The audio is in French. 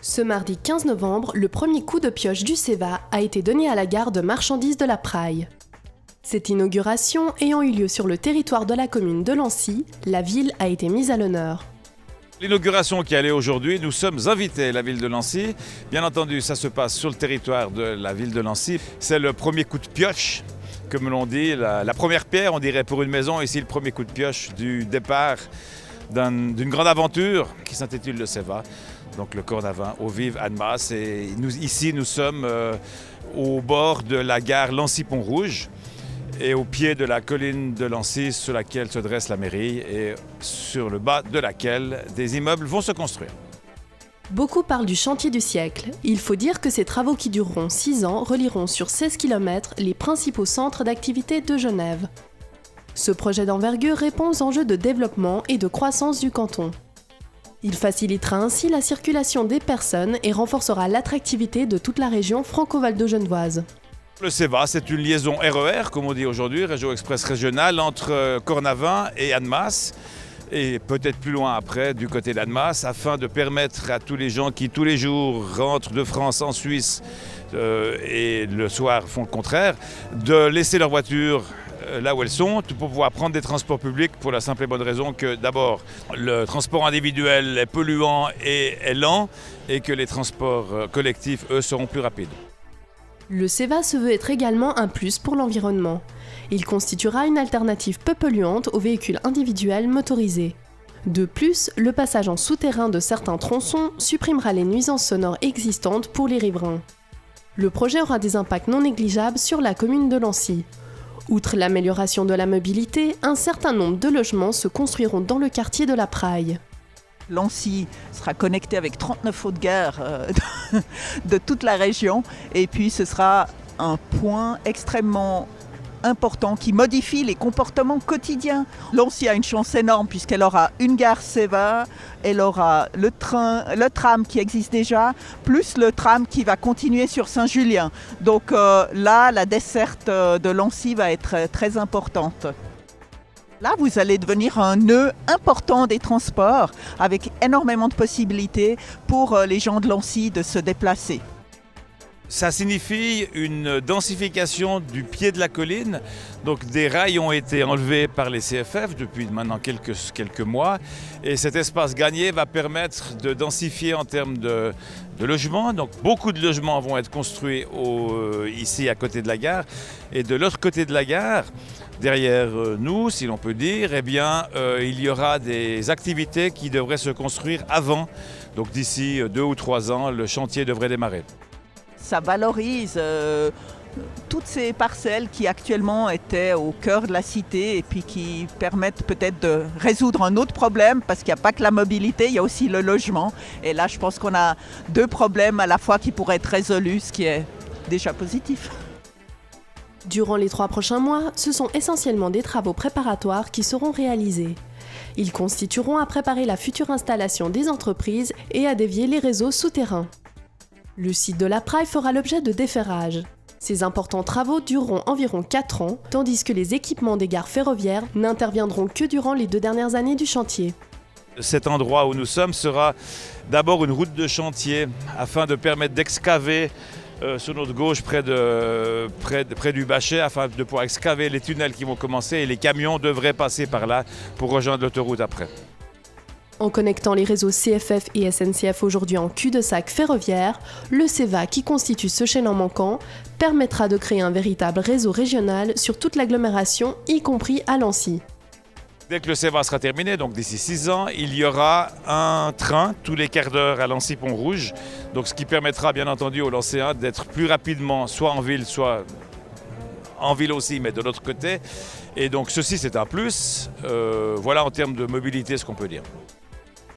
Ce mardi 15 novembre, le premier coup de pioche du CEVA a été donné à la gare de marchandises de la Praille. Cette inauguration ayant eu lieu sur le territoire de la commune de Lancy, la ville a été mise à l'honneur. L'inauguration qui a lieu aujourd'hui, nous sommes invités, la ville de Lancy. Bien entendu, ça se passe sur le territoire de la ville de Lancy. C'est le premier coup de pioche, comme l'on dit, la première pierre, on dirait, pour une maison. Ici, le premier coup de pioche du départ d'une grande aventure qui s'intitule le CEVA, donc le corps d'un vin eau vive Annemasse. Et ici, nous sommes au bord de la gare Lancy-Pont-Rouge et au pied de la colline de Lancy sur laquelle se dresse la mairie et sur le bas de laquelle des immeubles vont se construire. Beaucoup parlent du chantier du siècle. Il faut dire que ces travaux qui dureront 6 ans relieront sur 16 km les principaux centres d'activité de Genève. Ce projet d'envergure répond aux enjeux de développement et de croissance du canton. Il facilitera ainsi la circulation des personnes et renforcera l'attractivité de toute la région franco-valdo-genevoise. Le CEVA, c'est une liaison RER, comme on dit aujourd'hui, Réseau Express Régional, entre Cornavin et Annemasse, et peut-être plus loin après, du côté d'Annemasse, afin de permettre à tous les gens qui, tous les jours, rentrent de France en Suisse et le soir font le contraire, de laisser leur voiture là où elles sont, pour pouvoir prendre des transports publics, pour la simple et bonne raison que d'abord le transport individuel est polluant et est lent, et que les transports collectifs, eux, seront plus rapides. Le CEVA se veut être également un plus pour l'environnement. Il constituera une alternative peu polluante aux véhicules individuels motorisés. De plus, le passage en souterrain de certains tronçons supprimera les nuisances sonores existantes pour les riverains. Le projet aura des impacts non négligeables sur la commune de Lancy. Outre l'amélioration de la mobilité, un certain nombre de logements se construiront dans le quartier de la Praille. Lancy sera connecté avec 39 autres gares de toute la région, et puis ce sera un point extrêmement important qui modifie les comportements quotidiens. Lancy a une chance énorme puisqu'elle aura une gare CEVA, elle aura le tram qui existe déjà, plus le tram qui va continuer sur Saint-Julien. Donc là, la desserte de Lancy va être très importante. Là, vous allez devenir un nœud important des transports avec énormément de possibilités pour les gens de Lancy de se déplacer. Ça signifie une densification du pied de la colline. Donc des rails ont été enlevés par les CFF depuis maintenant quelques mois. Et cet espace gagné va permettre de densifier en termes de logements. Donc beaucoup de logements vont être construits ici à côté de la gare. Et de l'autre côté de la gare, derrière nous, si l'on peut dire, eh bien, il y aura des activités qui devraient se construire avant. Donc d'ici 2 ou 3 ans, le chantier devrait démarrer. Ça valorise toutes ces parcelles qui actuellement étaient au cœur de la cité et puis qui permettent peut-être de résoudre un autre problème, parce qu'il n'y a pas que la mobilité, il y a aussi le logement. Et là, je pense qu'on a 2 problèmes à la fois qui pourraient être résolus, ce qui est déjà positif. Durant les 3 prochains mois, ce sont essentiellement des travaux préparatoires qui seront réalisés. Ils constitueront à préparer la future installation des entreprises et à dévier les réseaux souterrains. Le site de la Praille fera l'objet de déferrage. Ces importants travaux dureront environ 4 ans, tandis que les équipements des gares ferroviaires n'interviendront que durant les 2 dernières années du chantier. Cet endroit où nous sommes sera d'abord une route de chantier afin de permettre d'excaver sur notre gauche près du bachet, afin de pouvoir excaver les tunnels qui vont commencer, et les camions devraient passer par là pour rejoindre l'autoroute après. En connectant les réseaux CFF et SNCF aujourd'hui en cul-de-sac ferroviaire, le CEVA, qui constitue ce chaînon manquant, permettra de créer un véritable réseau régional sur toute l'agglomération, y compris à Lancy. Dès que le CEVA sera terminé, donc d'ici 6 ans, il y aura un train tous les quarts d'heure à Lancy-Pont-Rouge, donc ce qui permettra bien entendu aux Lancéens d'être plus rapidement soit en ville, soit en ville aussi, mais de l'autre côté. Et donc ceci, c'est un plus. Voilà en termes de mobilité ce qu'on peut dire.